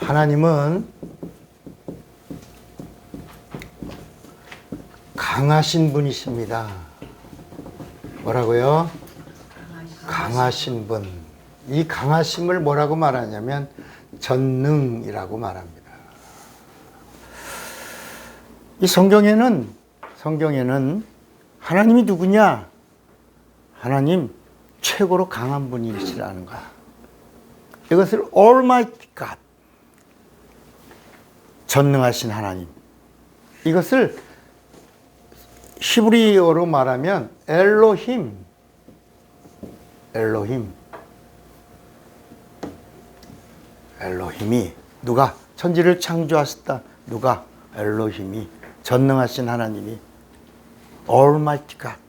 하나님은 강하신 분이십니다. 뭐라고요? 강하신 분. 이 강하심을 뭐라고 말하냐면 전능이라고 말합니다. 이 성경에는 하나님이 누구냐? 하나님 최고로 강한 분이시라는 거야. 이것을 Almighty God, 전능하신 하나님. 이것을 히브리어로 말하면 엘로힘. 엘로힘이 누가? 천지를 창조하셨다. 누가? 엘로힘이, 전능하신 하나님이, Almighty God.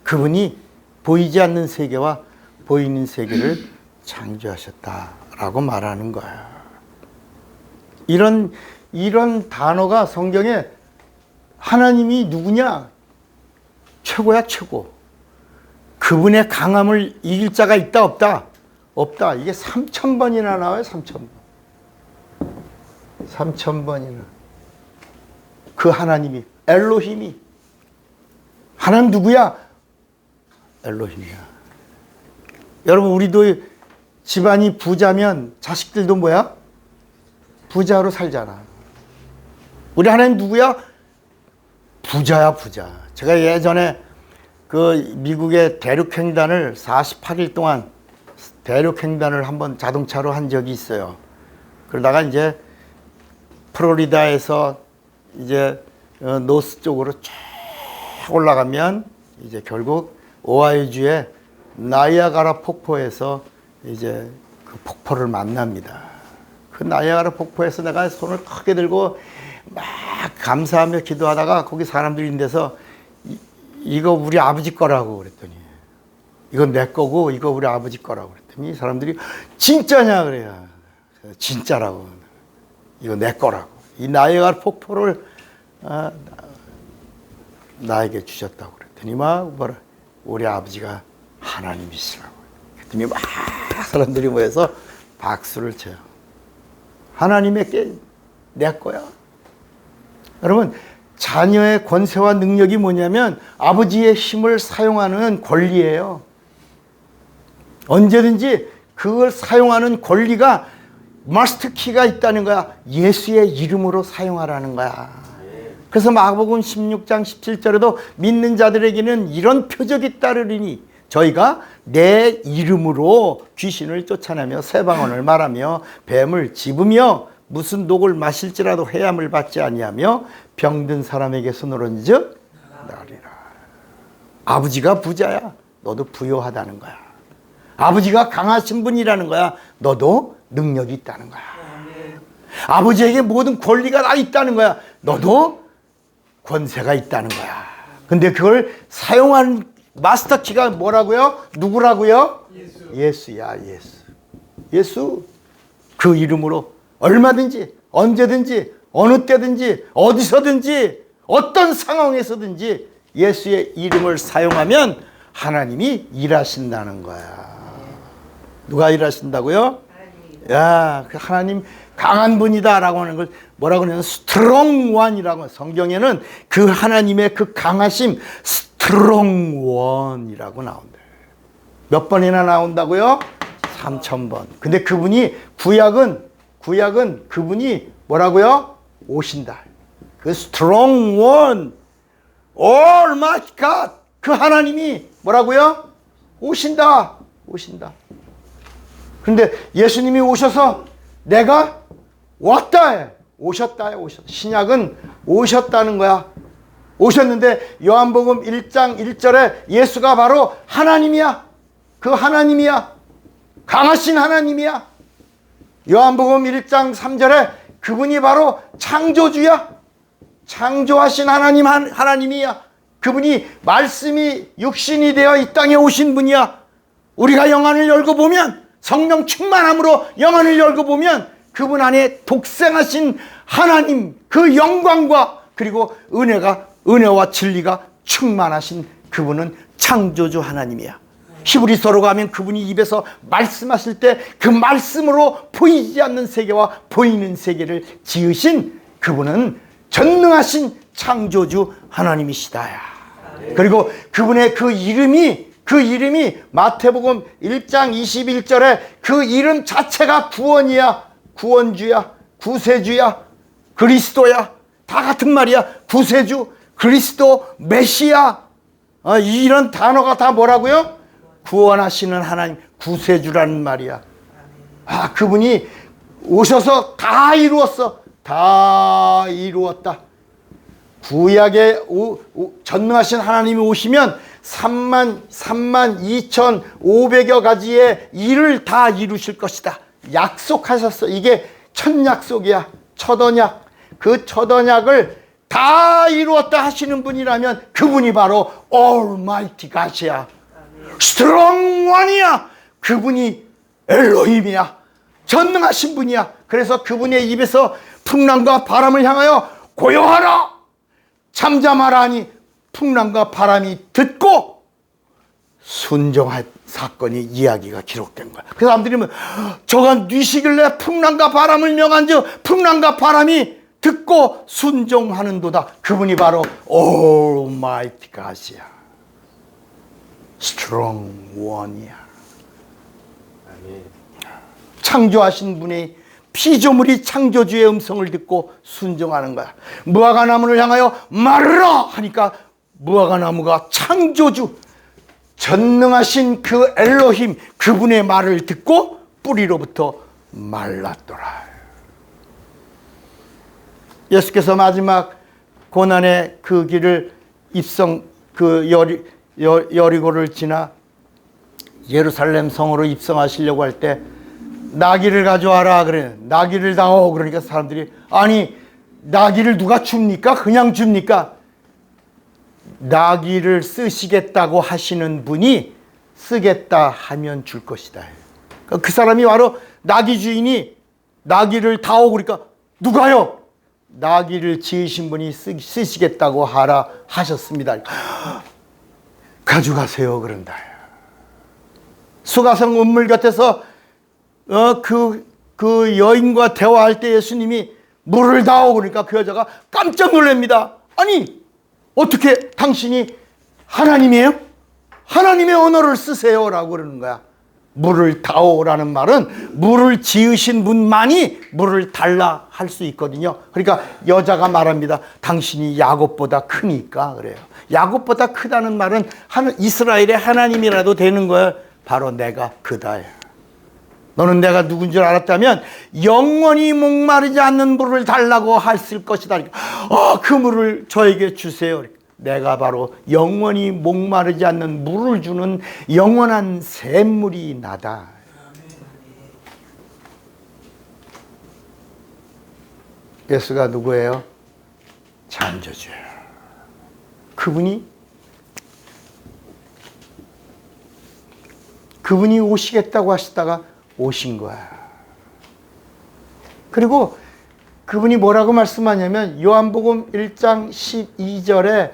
그분이 보이지 않는 세계와 보이는 세계를 창조하셨다라고 말하는 거야. 이런 단어가 성경에 하나님이 누구냐? 최고야, 최고. 그분의 강함을 이길 자가 있다, 없다? 없다. 이게 3000번이나 나와요, 3000번. 3000번이나. 그 하나님이, 엘로힘이. 하나님 누구야? 엘로힘이야. 여러분, 우리도 집안이 부자면 자식들도 뭐야? 부자로 살잖아. 우리 하나님 누구야? 부자야, 부자. 제가 예전에 그 미국의 대륙횡단을 48일 동안 대륙횡단을 한번 자동차로 한 적이 있어요. 그러다가 이제 플로리다에서 이제 노스 쪽으로 쭉 올라가면 이제 결국 오하이오주의 나이아가라 폭포에서 이제 그 폭포를 만납니다. 그 나이아가라 폭포에서 내가 손을 크게 들고 막 감사하며 기도하다가 거기 사람들이 있는 데서 이거 우리 아버지 거라고 그랬더니, 이건 내 거고 이거 우리 아버지 거라고 그랬더니 사람들이 진짜냐 그래요. 진짜라고. 이거 내 거라고. 이 나이아가라 폭포를 나에게 주셨다고 그랬더니 막 뭐라, 우리 아버지가 하나님이시라고. 그랬더니 막 사람들이 모여서 박수를 쳐요. 하나님에게 내 거야. 여러분, 자녀의 권세와 능력이 뭐냐면 아버지의 힘을 사용하는 권리예요. 언제든지 그걸 사용하는 권리가 마스터키가 있다는 거야. 예수의 이름으로 사용하라는 거야. 그래서 마가복음 16장 17절에도 믿는 자들에게는 이런 표적이 따르리니 저희가 내 이름으로 귀신을 쫓아내며 새방언을 말하며 뱀을 집으며 무슨 독을 마실지라도 해함을 받지 아니하며 병든 사람에게 손을 얹어 나으리라. 아버지가 부자야. 너도 부요하다는 거야. 아버지가 강하신 분이라는 거야. 너도 능력이 있다는 거야. 아버지에게 모든 권리가 다 있다는 거야. 너도 권세가 있다는 거야. 근데 그걸 사용한 마스터키가 뭐라고요? 누구라고요? 예수야, 예수. 예수. 그 이름으로 얼마든지, 언제든지, 어느 때든지, 어디서든지, 어떤 상황에서든지 예수의 이름을 사용하면 하나님이 일하신다는 거야. 누가 일하신다고요? 야, 그 하나님 강한 분이다라고 하는 걸 뭐라고 하냐면 스트롱 원이라고. 성경에는 그 하나님의 그 강하심 스트롱 원이라고 나온다. 몇 번이나 나온다고요? 3000번. 근데 그분이 구약은 그분이 뭐라고요? 오신다. 그 스트롱 원, Almighty God, 그 하나님이 뭐라고요? 오신다. 근데 예수님이 오셔서 내가 왔다. 오셨다. 신약은 오셨다는 거야. 오셨는데 요한복음 1장 1절에 예수가 바로 하나님이야. 그 하나님이야. 강하신 하나님이야. 요한복음 1장 3절에 그분이 바로 창조주야. 창조하신 하나님이야. 그분이 말씀이 육신이 되어 이 땅에 오신 분이야. 우리가 영안을 열고 보면, 성령 충만함으로 영안을 열고 보면 그분 안에 독생하신 하나님, 그 영광과 그리고 은혜와 진리가 충만하신 그분은 창조주 하나님이야. 히브리서로 가면 그분이 입에서 말씀하실 때 그 말씀으로 보이지 않는 세계와 보이는 세계를 지으신 그분은 전능하신 창조주 하나님이시다. 그리고 그분의 그 이름이 마태복음 1장 21절에 그 이름 자체가 구원이야, 구원주야, 구세주야, 그리스도야. 다 같은 말이야. 구세주, 그리스도, 메시아. 이런 단어가 다 뭐라고요? 구원하시는 하나님, 구세주라는 말이야. 그분이 오셔서 다 이루었어. 다 이루었다. 구약에 전능하신 하나님이 오시면 32,500여 가지의 일을 다 이루실 것이다. 약속하셨어. 이게 첫 약속이야. 첫 언약. 그 첫 언약을 다 이루었다 하시는 분이라면 그분이 바로 Almighty God이야. Strong One이야. 그분이 엘로힘이야. 전능하신 분이야. 그래서 그분의 입에서 풍랑과 바람을 향하여 고요하라, 잠잠하라 하니 풍랑과 바람이 듣고 순종한 사건이 이야기가 기록된 거야. 그래서 사람들이 저가 뉘시길래 풍랑과 바람을 명한즉 풍랑과 바람이 듣고 순종하는도다. 그분이 바로 Almighty God이야. Strong One이야. 창조하신 분의 피조물이 창조주의 음성을 듣고 순종하는 거야. 무화과나무를 향하여 마르라 하니까 무화과나무가 창조주 전능하신 그 엘로힘 그분의 말을 듣고 뿌리로부터 말랐더라. 예수께서 마지막 고난의 그 길을 여리고를 지나 예루살렘 성으로 입성하시려고 할 때 나귀를 가져와라 그래. 나귀를 다오. 그러니까 사람들이 아니 나귀를 누가 줍니까? 그냥 줍니까? 나귀를 쓰시겠다고 하시는 분이 쓰겠다 하면 줄 것이다. 그 사람이 바로 나귀 주인이 나귀를 다오 그러니까 누가요? 나귀를 지으신 분이 쓰시겠다고 하라 하셨습니다. 가져가세요 그런다. 수가성 운물 곁에서 그 여인과 대화할 때 예수님이 물을 다오 그러니까 그 여자가 깜짝 놀랍니다. 아니 어떻게 당신이 하나님이에요? 하나님의 언어를 쓰세요 라고 그러는 거야. 물을 다오라는 말은 물을 지으신 분만이 물을 달라 할 수 있거든요. 그러니까 여자가 말합니다. 당신이 야곱보다 크니까 그래요. 야곱보다 크다는 말은 이스라엘의 하나님이라도 되는 거예요. 바로 내가 그다. 너는 내가 누군 줄 알았다면 영원히 목마르지 않는 물을 달라고 했을 것이다. 그 물을 저에게 주세요. 내가 바로 영원히 목마르지 않는 물을 주는 영원한 샘물이 나다. 예수가 누구예요? 창조주예요. 그분이 오시겠다고 하시다가 오신 거야. 그리고 그분이 뭐라고 말씀하냐면 요한복음 1장 12절에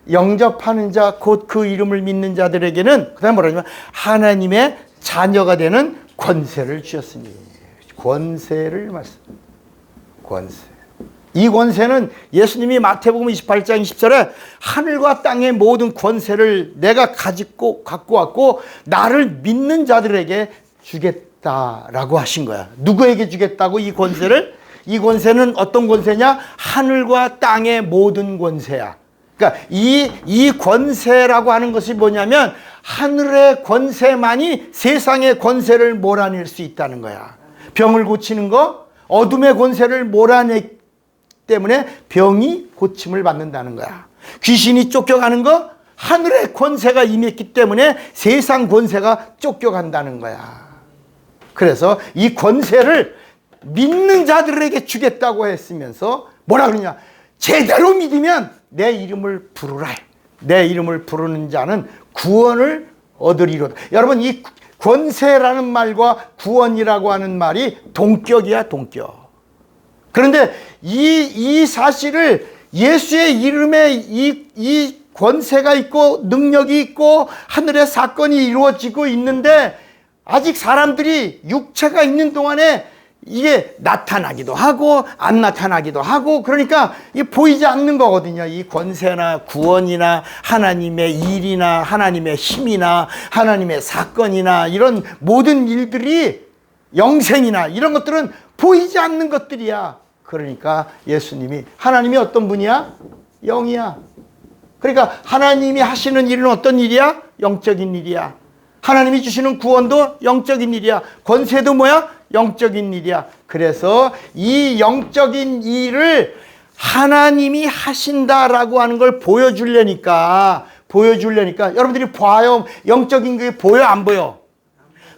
영접하는 자 곧 그 이름을 믿는 자들에게는 그다음에 뭐라냐면 하나님의 자녀가 되는 권세를 주셨으니. 권세를 권세. 이 권세는 예수님이 마태복음 28장 20절에 하늘과 땅의 모든 권세를 내가 갖고 왔고 나를 믿는 자들에게 주겠다라고 하신 거야. 누구에게 주겠다고 이 권세를? 이 권세는 어떤 권세냐? 하늘과 땅의 모든 권세야. 그러니까 이 권세라고 하는 것이 뭐냐면 하늘의 권세만이 세상의 권세를 몰아낼 수 있다는 거야. 병을 고치는 거, 어둠의 권세를 몰아내기 때문에 병이 고침을 받는다는 거야. 귀신이 쫓겨가는 거, 하늘의 권세가 임했기 때문에 세상 권세가 쫓겨간다는 거야. 그래서 이 권세를 믿는 자들에게 주겠다고 했으면서 뭐라 그러냐? 제대로 믿으면 내 이름을 부르라. 내 이름을 부르는 자는 구원을 얻으리로다. 여러분 이 권세라는 말과 구원이라고 하는 말이 동격이야, 동격. 그런데 이 사실을 예수의 이름에 이 권세가 있고 능력이 있고 하늘의 사건이 이루어지고 있는데 아직 사람들이 육체가 있는 동안에 이게 나타나기도 하고 안 나타나기도 하고 그러니까 이게 보이지 않는 거거든요. 이 권세나 구원이나 하나님의 일이나 하나님의 힘이나 하나님의 사건이나 이런 모든 일들이 영생이나 이런 것들은 보이지 않는 것들이야. 그러니까 예수님이 하나님이 어떤 분이야? 영이야. 그러니까 하나님이 하시는 일은 어떤 일이야? 영적인 일이야. 하나님이 주시는 구원도 영적인 일이야. 권세도 뭐야? 영적인 일이야. 그래서 이 영적인 일을 하나님이 하신다라고 하는 걸 보여주려니까 여러분들이 봐요. 영적인 게 보여 안 보여?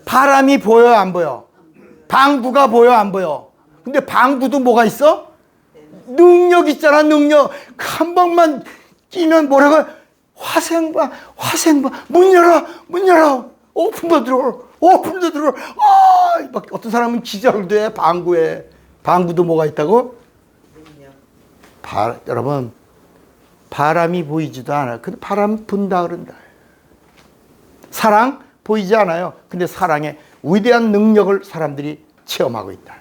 바람이 보여 안 보여? 방구가 보여 안 보여? 근데 방구도 뭐가 있어? 능력 있잖아. 능력. 한 번만 끼면 뭐라고? 화생방 문 열어 오픈도 들어. 어떤 사람은 기절도 해. 방구도 뭐가 있다고? 여러분, 바람이 보이지도 않아요. 근데 바람 분다 그런다. 사랑 보이지 않아요. 근데 사랑의 위대한 능력을 사람들이 체험하고 있다.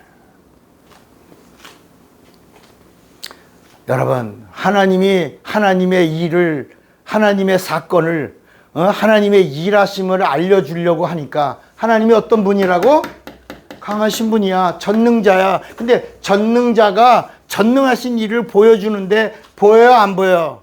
여러분, 하나님이 하나님의 일을, 하나님의 사건을, 하나님의 일하심을 알려주려고 하니까 하나님이 어떤 분이라고? 강하신 분이야. 전능자야. 근데 전능자가 전능하신 일을 보여주는데 보여요 안 보여?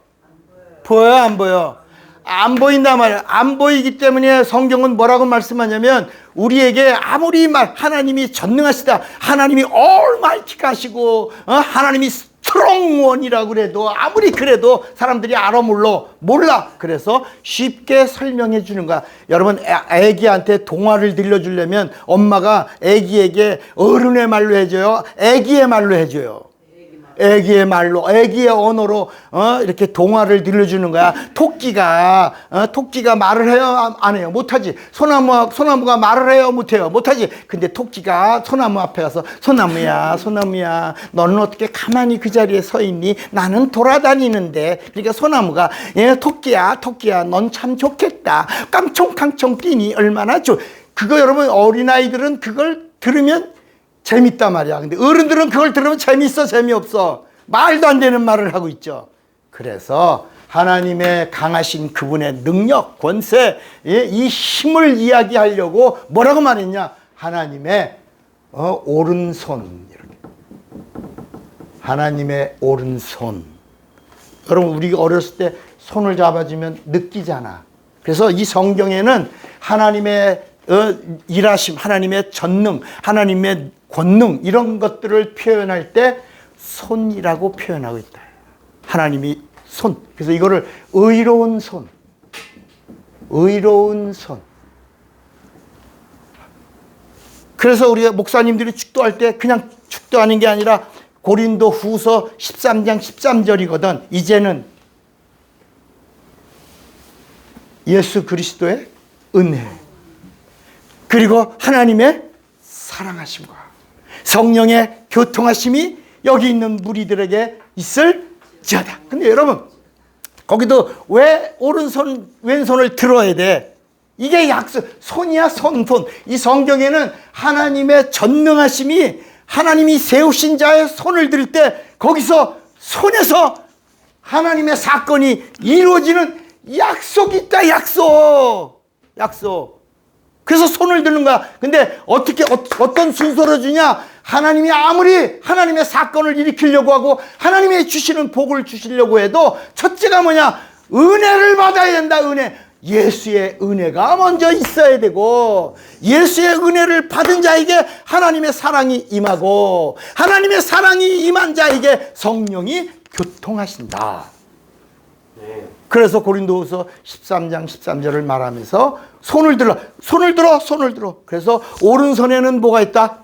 보여요 안 보여? 안 보인단 말이야. 안 보이기 때문에 성경은 뭐라고 말씀하냐면 우리에게 아무리 하나님이 전능하시다, 하나님이 올마이티가 하시고 하나님이 스트롱원이라고 그래도 아무리 그래도 사람들이 알아 몰라. 그래서 쉽게 설명해 주는 거야. 여러분, 애기한테 동화를 들려주려면 엄마가 애기에게 어른의 말로 해줘요? 애기의 말로 해줘요? 애기의 말로, 애기의 언어로 이렇게 동화를 들려주는 거야. 토끼가 말을 해요? 안 해요? 못하지. 소나무가 말을 해요? 못해요? 못하지. 근데 토끼가 소나무 앞에 가서 소나무야 너는 어떻게 가만히 그 자리에 서 있니? 나는 돌아다니는데. 그러니까 소나무가 토끼야 넌 참 좋겠다. 깡총깡총 뛰니 얼마나 그거 여러분, 어린아이들은 그걸 들으면 재밌단 말이야. 근데 어른들은 그걸 들으면 재밌어, 재미없어? 말도 안 되는 말을 하고 있죠. 그래서 하나님의 강하신 그분의 능력, 권세, 이 힘을 이야기하려고 뭐라고 말했냐? 하나님의 오른손. 이렇게. 하나님의 오른손. 여러분, 우리가 어렸을 때 손을 잡아주면 느끼잖아. 그래서 이 성경에는 하나님의 일하심, 하나님의 전능, 하나님의 권능, 이런 것들을 표현할 때 손이라고 표현하고 있다. 하나님이 손. 그래서 이거를 의로운 손. 그래서 우리가 목사님들이 축도할 때 그냥 축도하는 게 아니라 고린도 후서 13장 13절이거든. 이제는 예수 그리스도의 은혜, 그리고 하나님의 사랑하심과 성령의 교통하심이 여기 있는 무리들에게 있을지어다. 근데 여러분, 거기도 왜 오른손 왼손을 들어야 돼? 이게 약속. 손이야, 손. 이 성경에는 하나님의 전능하심이, 하나님이 세우신 자의 손을 들 때 거기서 손에서 하나님의 사건이 이루어지는 약속이 있다. 약속. 그래서 손을 드는 거야. 근데 어떤 순서로 주냐? 하나님이 아무리 하나님의 사건을 일으키려고 하고 하나님의 주시는 복을 주시려고 해도 첫째가 뭐냐? 은혜를 받아야 된다. 은혜. 예수의 은혜가 먼저 있어야 되고, 예수의 은혜를 받은 자에게 하나님의 사랑이 임하고, 하나님의 사랑이 임한 자에게 성령이 교통하신다. 그래서 고린도후서 13장 13절을 말하면서 손을 들어. 그래서 오른손에는 뭐가 있다?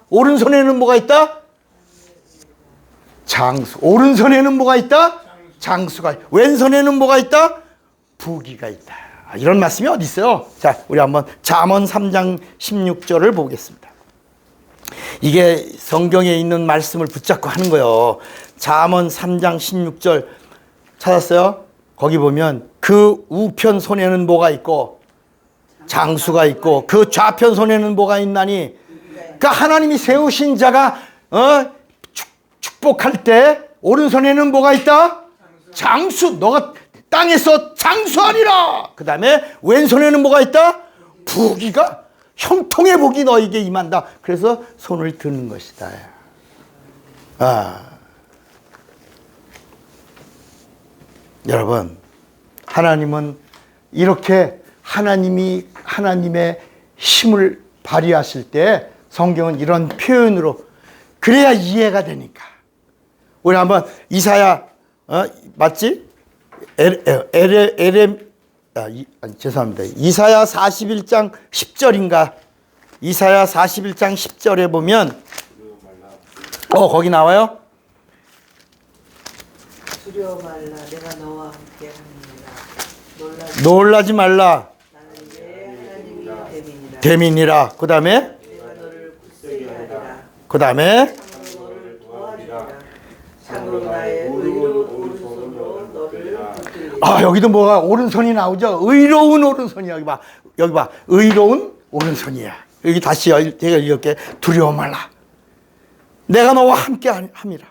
장수. 오른손에는 뭐가 있다? 장수가. 왼손에는 뭐가 있다? 부귀가 있다. 이런 말씀이 어디 있어요? 자, 우리 한번 잠언 3장 16절을 보겠습니다. 이게 성경에 있는 말씀을 붙잡고 하는 거예요. 잠언 3장 16절 찾았어요? 거기 보면 그 우편 손에는 뭐가 있고 장수가 있고 그 좌편 손에는 뭐가 있나니. 그러니까 하나님이 세우신 자가 축복할 때 오른손에는 뭐가 있다? 장수. 너가 땅에서 장수하리라. 그 다음에 왼손에는 뭐가 있다? 부귀가, 형통의 복이 너에게 임한다. 그래서 손을 드는 것이다. 여러분, 하나님은 이렇게 하나님의 힘을 발휘하실 때 성경은 이런 표현으로 그래야 이해가 되니까. 우리 한번 이사야 맞지? 죄송합니다. 이사야 41장 10절인가? 이사야 41장 10절에 보면 거기 나와요? 두려워 말라 내가 너와 함께 하느니라 놀라지 말라 나는 내 하나님이 됨이니라. 그 다음에 내가 너를 굳세게 하리라 그 다음에 참으로 너를 도와주리라 참으로 나의 의로운 오른손으로 너를 붙들리라. 여기도 뭐가 오른손이 나오죠? 의로운 오른손이야. 여기 봐. 의로운 오른손이야. 여기 다시 제가 이렇게 두려워 말라. 내가 너와 함께 함이라.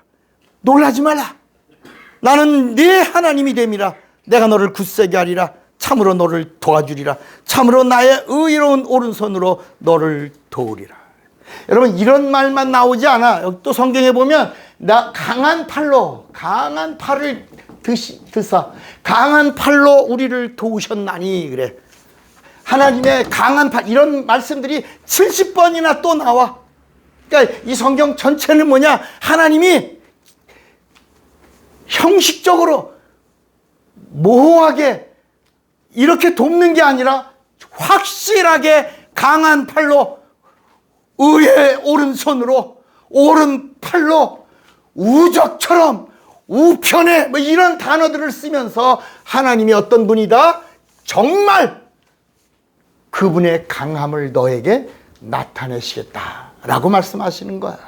놀라지 말라. 나는 네 하나님이 됨이라. 내가 너를 굳세게 하리라. 참으로 너를 도와주리라. 참으로 나의 의로운 오른손으로 너를 도우리라. 여러분, 이런 말만 나오지 않아. 여기 또 성경에 보면 나 강한 팔을 드사 강한 팔로 우리를 도우셨나니 그래. 하나님의 강한 팔, 이런 말씀들이 70번이나 또 나와. 그러니까 이 성경 전체는 뭐냐? 하나님이 형식적으로 모호하게 이렇게 돕는 게 아니라 확실하게 강한 팔로, 의의 오른손으로, 오른팔로 우적처럼 우편에 이런 단어들을 쓰면서 하나님이 어떤 분이다? 정말 그분의 강함을 너에게 나타내시겠다라고 말씀하시는 거야.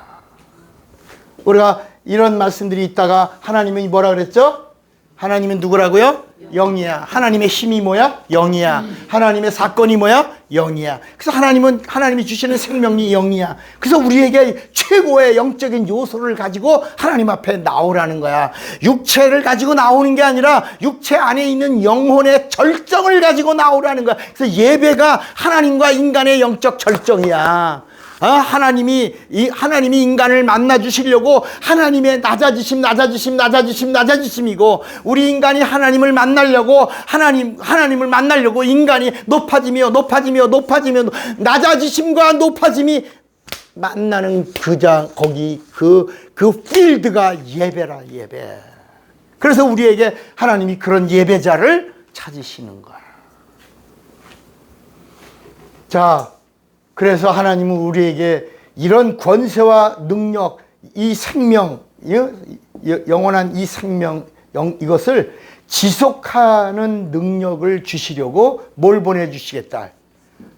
우리가 이런 말씀들이 있다가 하나님은 뭐라 그랬죠? 하나님은 누구라고요? 영이야. 하나님의 힘이 뭐야? 영이야. 하나님의 사건이 뭐야? 영이야. 그래서 하나님이 주시는 생명이 영이야. 그래서 우리에게 최고의 영적인 요소를 가지고 하나님 앞에 나오라는 거야. 육체를 가지고 나오는 게 아니라 육체 안에 있는 영혼의 절정을 가지고 나오라는 거야. 그래서 예배가 하나님과 인간의 영적 절정이야. 하나님이 인간을 만나 주시려고 하나님의 낮아지심이고, 우리 인간이 하나님을 만나려고 인간이 높아지며 낮아지심과 높아짐이 만나는 거기 그 필드가 예배라, 예배. 그래서 우리에게 하나님이 그런 예배자를 찾으시는 거야. 자, 그래서 하나님은 우리에게 이런 권세와 능력, 이 생명, 영원한 이 생명, 이것을 지속하는 능력을 주시려고 뭘 보내주시겠다?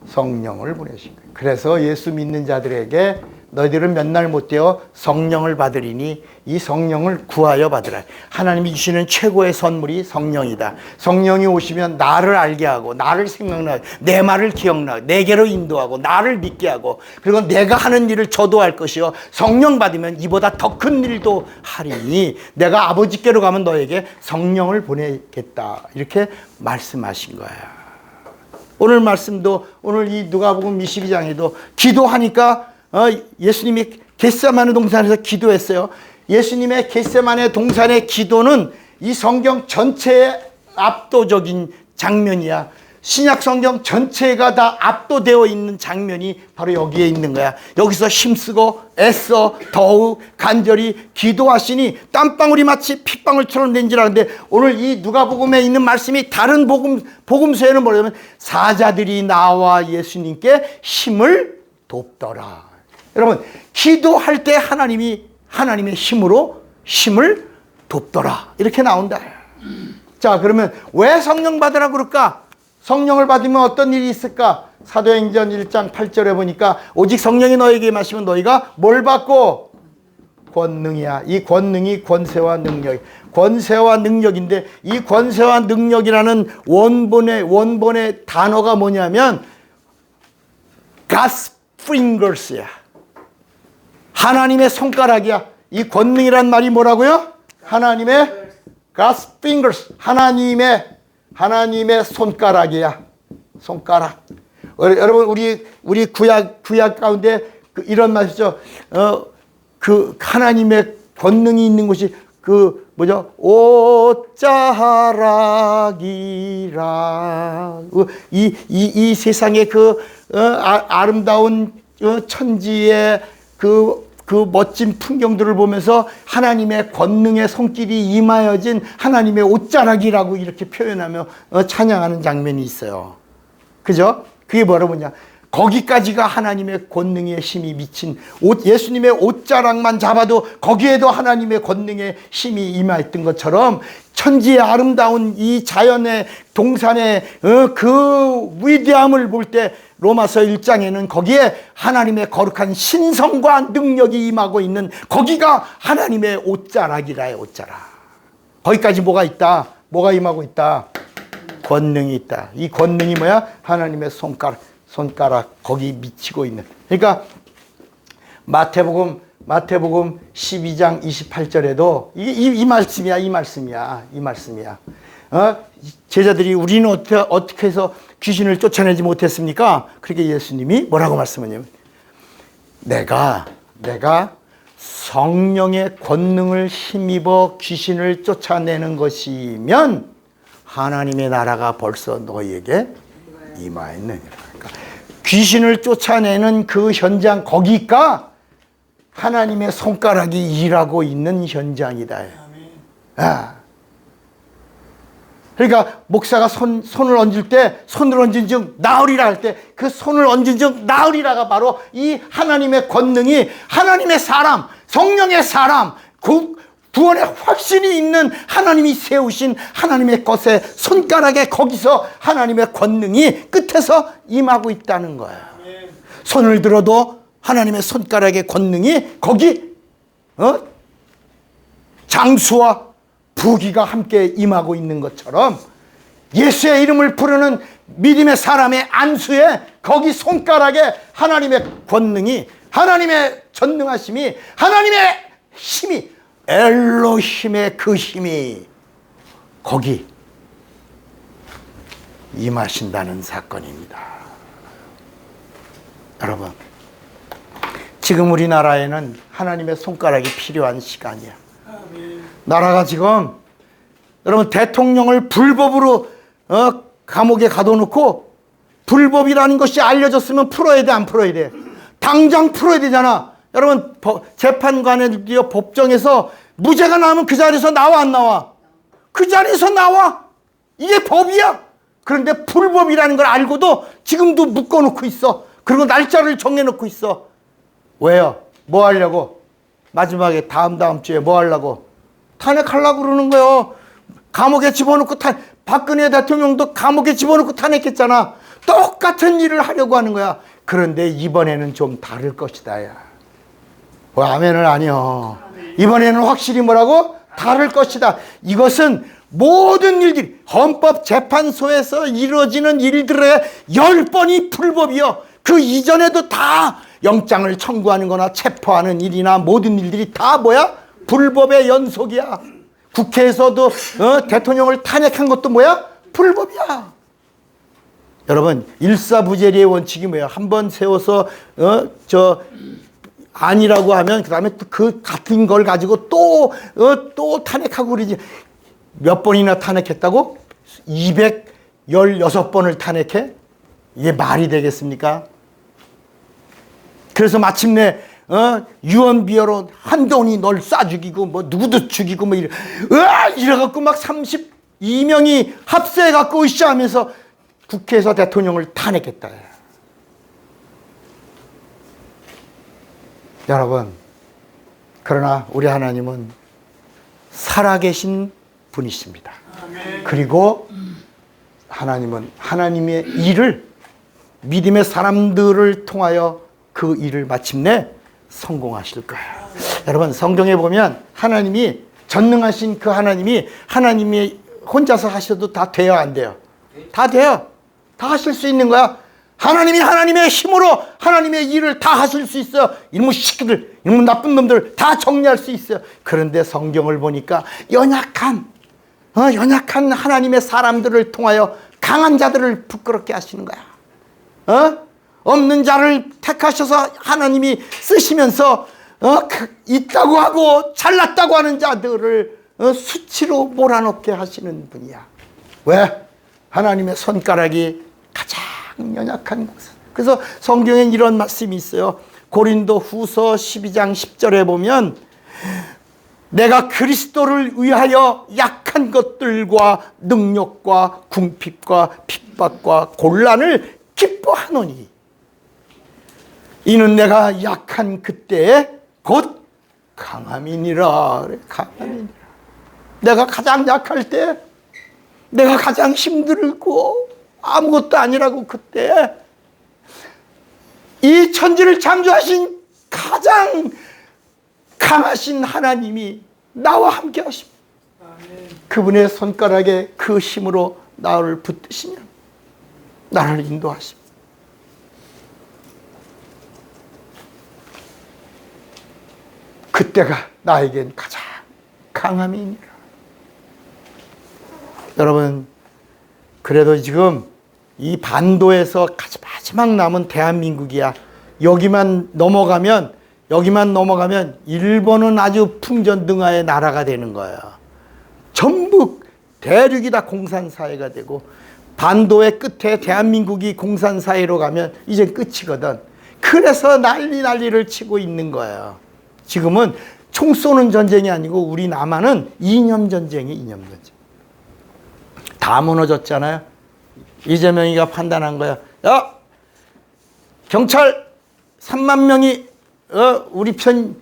성령을 보내신 거예요. 그래서 예수 믿는 자들에게 너희들은 몇 날 못 되어 성령을 받으리니 이 성령을 구하여 받으라. 하나님이 주시는 최고의 선물이 성령이다. 성령이 오시면 나를 알게 하고, 나를 생각나게, 내 말을 기억나게, 내게로 인도하고, 나를 믿게 하고, 그리고 내가 하는 일을 저도 할 것이요, 성령 받으면 이보다 더 큰 일도 하리니 내가 아버지께로 가면 너에게 성령을 보내겠다. 이렇게 말씀하신 거야. 오늘 말씀도, 오늘 이 누가복음 22장에도 기도하니까 예수님이 겟세마네 동산에서 기도했어요. 예수님의 겟세마네 동산의 기도는 이 성경 전체의 압도적인 장면이야. 신약 성경 전체가 다 압도되어 있는 장면이 바로 여기에 있는 거야. 여기서 힘쓰고 애써 더욱 간절히 기도하시니 땀방울이 마치 핏방울처럼 낸지라는데, 오늘 이 누가복음에 있는 말씀이 다른 복음서에는 뭐냐면 사자들이 나와 예수님께 힘을 돕더라. 여러분, 기도할 때 하나님의 힘을 돕더라. 이렇게 나온다. 자, 그러면 왜 성령 받으라고 그럴까? 성령을 받으면 어떤 일이 있을까? 사도행전 1장 8절에 보니까 오직 성령이 너에게 임하시면 너희가 뭘 받고? 권능이야. 이 권능이 권세와 능력, 권세와 능력인데 이 권세와 능력이라는 원본의 단어가 뭐냐면 God's fingers야. 하나님의 손가락이야. 이 권능이란 말이 뭐라고요? 하나님의 God's fingers. 하나님의 손가락이야. 손가락. 여러분 우리 구약 가운데 이런 말이죠. 그 하나님의 권능이 있는 곳이 그 뭐죠? 옷자락이라. 이 세상의 아름다운 천지의 그 멋진 풍경들을 보면서 하나님의 권능의 손길이 임하여진 하나님의 옷자락이라고 이렇게 표현하며 찬양하는 장면이 있어요. 그죠? 그게 뭐냐? 거기까지가 하나님의 권능의 힘이 미친 예수님의 옷자락만 잡아도 거기에도 하나님의 권능의 힘이 임하였던 것처럼 천지의 아름다운 이 자연의 동산의 그 위대함을 볼 때 로마서 1장에는 거기에 하나님의 거룩한 신성과 능력이 임하고 있는 거기가 하나님의 옷자락이라요. 옷자락. 거기까지 뭐가 있다? 뭐가 임하고 있다? 권능이 있다. 이 권능이 뭐야? 하나님의 손가락 거기 미치고 있는. 그러니까 마태복음 12장 28절에도 이 말씀이야. 제자들이 우리는 어떻게 해서 귀신을 쫓아내지 못했습니까? 그렇게 예수님이 뭐라고 말씀하냐면 내가 성령의 권능을 힘입어 귀신을 쫓아내는 것이면 하나님의 나라가 벌써 너희에게 임하였느니라. 그러니까 귀신을 쫓아내는 그 현장 거기가 하나님의 손가락이 일하고 있는 현장이다. 그러니까 목사가 손을 얹을 때 손을 얹은 즉 나으리라 할 때 그 손을 얹은 즉 나으리라가 바로 이 하나님의 권능이 하나님의 사람, 성령의 사람, 구원의 확신이 있는 하나님이 세우신 하나님의 것에 손가락에 거기서 하나님의 권능이 끝에서 임하고 있다는 거예요. 손을 들어도 하나님의 손가락의 권능이 거기 장수와 부귀가 함께 임하고 있는 것처럼 예수의 이름을 부르는 믿음의 사람의 안수에 거기 손가락에 하나님의 권능이, 하나님의 전능하심이, 하나님의 힘이, 엘로힘의 그 힘이 거기 임하신다는 사건입니다. 여러분, 지금 우리나라에는 하나님의 손가락이 필요한 시간이야. 나라가 지금 여러분 대통령을 불법으로 감옥에 가둬놓고 불법이라는 것이 알려졌으면 풀어야 돼, 안 풀어야 돼? 당장 풀어야 되잖아. 여러분 재판관이요 법정에서 무죄가 나오면 그 자리에서 나와 안 나와? 그 자리에서 나와. 이게 법이야. 그런데 불법이라는 걸 알고도 지금도 묶어놓고 있어. 그리고 날짜를 정해놓고 있어. 왜요? 뭐 하려고? 마지막에 다음 주에 뭐 하려고? 탄핵하려고 그러는 거예요. 감옥에 집어넣고 박근혜 대통령도 감옥에 집어넣고 탄핵했잖아. 똑같은 일을 하려고 하는 거야. 그런데 이번에는 좀 다를 것이다. 야. 아멘은 아니요. 이번에는 확실히 뭐라고? 다를 것이다. 이것은 모든 일들이 헌법재판소에서 이루어지는 일들의 10번이 불법이요. 그 이전에도 다 영장을 청구하는 거나 체포하는 일이나 모든 일들이 다 뭐야? 불법의 연속이야. 국회에서도 대통령을 탄핵한 것도 뭐야? 불법이야. 여러분, 일사부재리의 원칙이 뭐야? 한번 세워서 아니라고 하면 그 다음에 또 그 같은 걸 가지고 또 탄핵하고 그러지. 몇 번이나 탄핵했다고? 216번을 탄핵해? 이게 말이 되겠습니까? 그래서 마침내 유언비어로 한동훈이 널 쏴 죽이고 뭐 누구도 죽이고 뭐 이래갖고 막 32명이 합세해갖고 으쌰하면서 국회에서 대통령을 탄핵했다. 여러분, 그러나 우리 하나님은 살아계신 분이십니다. 그리고 하나님은 하나님의 일을 믿음의 사람들을 통하여 그 일을 마침내 성공하실 거예요. 여러분 성경에 보면 하나님이 전능하신 그 하나님이 혼자서 하셔도 다 돼요, 안 돼요? 다 돼요. 다 하실 수 있는 거야. 하나님이 하나님의 힘으로 하나님의 일을 다 하실 수 있어요. 이놈의 시키들, 이놈의 나쁜 놈들 다 정리할 수 있어요. 그런데 성경을 보니까 연약한 하나님의 사람들을 통하여 강한 자들을 부끄럽게 하시는 거야. 없는 자를 택하셔서 하나님이 쓰시면서 있다고 하고 잘났다고 하는 자들을 수치로 몰아넣게 하시는 분이야. 왜? 하나님의 손가락이 가장 연약한 곳. 그래서 성경엔 이런 말씀이 있어요. 고린도 후서 12장 10절에 보면 내가 그리스도를 위하여 약한 것들과 능력과 궁핍과 핍박과 곤란을 기뻐하노니 이는 내가 약한 그때에 곧 강함이니라. 강함이니라. 내가 가장 약할 때, 내가 가장 힘들고 아무것도 아니라고 그때 이 천지를 창조하신 가장 강하신 하나님이 나와 함께 하십니다. 그분의 손가락에 그 힘으로 나를 붙드시면 나를 인도하십니다. 그때가 나에겐 가장 강함이니라. 여러분, 그래도 지금 이 반도에서 마지막 남은 대한민국이야. 여기만 넘어가면 일본은 아주 풍전등화의 나라가 되는 거예요. 전부 대륙이 다 공산사회가 되고 반도의 끝에 대한민국이 공산사회로 가면 이제 끝이거든. 그래서 난리를 치고 있는 거예요. 지금은 총 쏘는 전쟁이 아니고 우리 남한은 이념전쟁이 다 무너졌잖아요. 이재명이가 판단한 거야. 야, 경찰 3만 명이 우리 편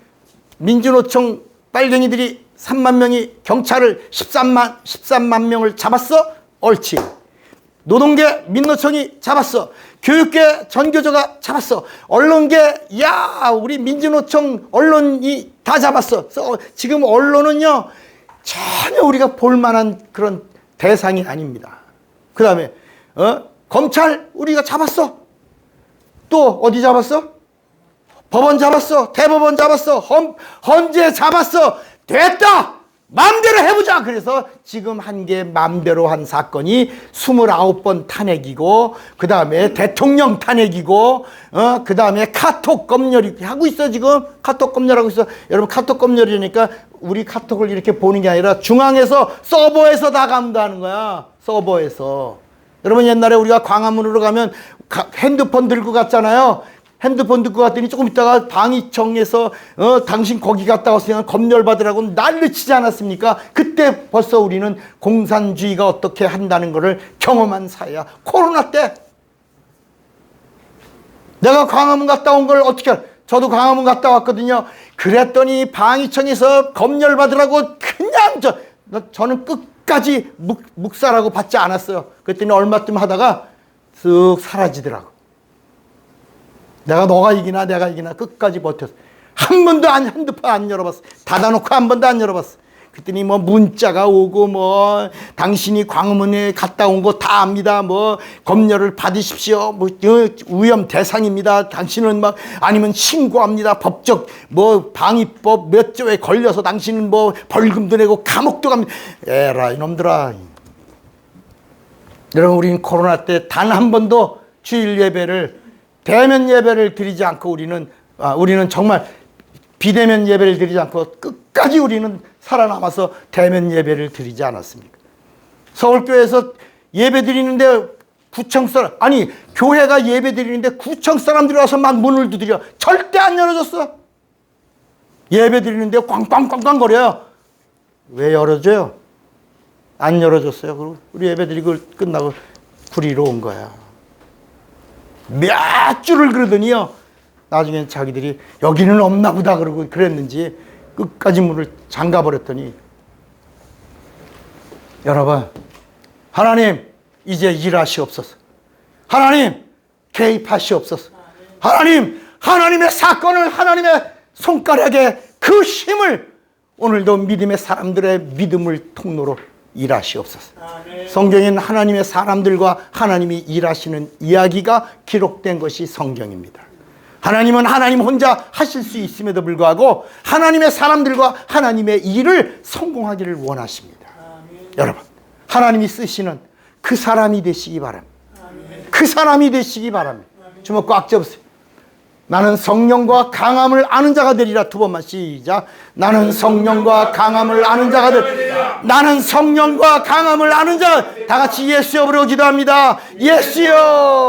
민주노총 빨갱이들이 3만 명이 경찰을 13만 명을 잡았어? 옳지. 노동계 민노총이 잡았어. 교육계 전교조가 잡았어. 언론계 우리 민주노총 언론이 다 잡았어. 지금 언론은요 전혀 우리가 볼만한 그런 대상이 아닙니다. 그 다음에 검찰 우리가 잡았어. 또 어디 잡았어? 법원 잡았어. 대법원 잡았어. 헌재 잡았어. 됐다. 마음대로 해보자. 그래서 지금 한 게 마음대로 한 사건이 29번 탄핵이고, 그 다음에 대통령 탄핵이고, 그 다음에 카톡 검열이 하고 있어. 지금 카톡 검열하고 있어. 여러분, 카톡 검열이니까 우리 카톡을 이렇게 보는 게 아니라 중앙에서 서버에서 다 감도하는 거야. 서버에서. 여러분, 옛날에 우리가 광화문으로 가면 핸드폰 들고 갔잖아요. 핸드폰 듣고 갔더니 조금 있다가 방위청에서 당신 거기 갔다 왔으면 검열 받으라고 난리치지 않았습니까? 그때 벌써 우리는 공산주의가 어떻게 한다는 것을 경험한 사회야. 코로나 때 내가 광화문 갔다 온 걸 어떻게 저도 광화문 갔다 왔거든요. 그랬더니 방위청에서 검열 받으라고 그냥 저는 끝까지 묵살하고 받지 않았어요. 그랬더니 얼마쯤 하다가 쓱 사라지더라고. 내가 이기나 끝까지 버텼어. 한 번도 핸드폰 안 열어봤어. 닫아놓고 한 번도 안 열어봤어. 그랬더니 문자가 오고 당신이 광화문에 갔다 온 거 다 압니다. 검열을 받으십시오. 위험 대상입니다. 당신은 아니면 신고합니다. 법적 방위법 몇 조에 걸려서 당신은 벌금도 내고 감옥도 갑니다. 에라 이놈들아. 여러분, 우리는 코로나 때 단 한 번도 주일 예배를 대면 예배를 드리지 않고 우리는 정말 비대면 예배를 드리지 않고 끝까지 우리는 살아남아서 대면 예배를 드리지 않았습니까? 서울교회에서 예배 드리는데 교회가 예배 드리는데 구청 사람들이 와서 막 문을 두드려. 절대 안 열어줬어. 예배 드리는데 꽝꽝꽝꽝 거려요. 왜 열어줘요? 안 열어줬어요. 그리고 우리 예배 드리고 끝나고 구리로 온 거야. 몇 줄을 그러더니요. 나중엔 자기들이 여기는 없나 보다 그러고 그랬는지 끝까지 문을 잠가버렸더니, 여러분, 하나님 이제 일하시옵소서. 하나님 개입하시옵소서. 하나님의 사건을 하나님의 손가락에 그 힘을 오늘도 믿음의 사람들의 믿음을 통로로 일하시옵소서. 성경에는 하나님의 사람들과 하나님이 일하시는 이야기가 기록된 것이 성경입니다. 하나님은 하나님 혼자 하실 수 있음에도 불구하고 하나님의 사람들과 하나님의 일을 성공하기를 원하십니다. 여러분, 하나님이 쓰시는 그 사람이 되시기 바랍니다. 그 사람이 되시기 바랍니다. 주먹 꽉 잡으세요. 나는 성령과 강함을 아는 자가 되리라. 두 번만 시작. 나는 성령과 강함을 아는 자가 되리라. 나는 성령과 강함을 아는 자. 다 같이 예수여 부르고 기도합니다. 예수여.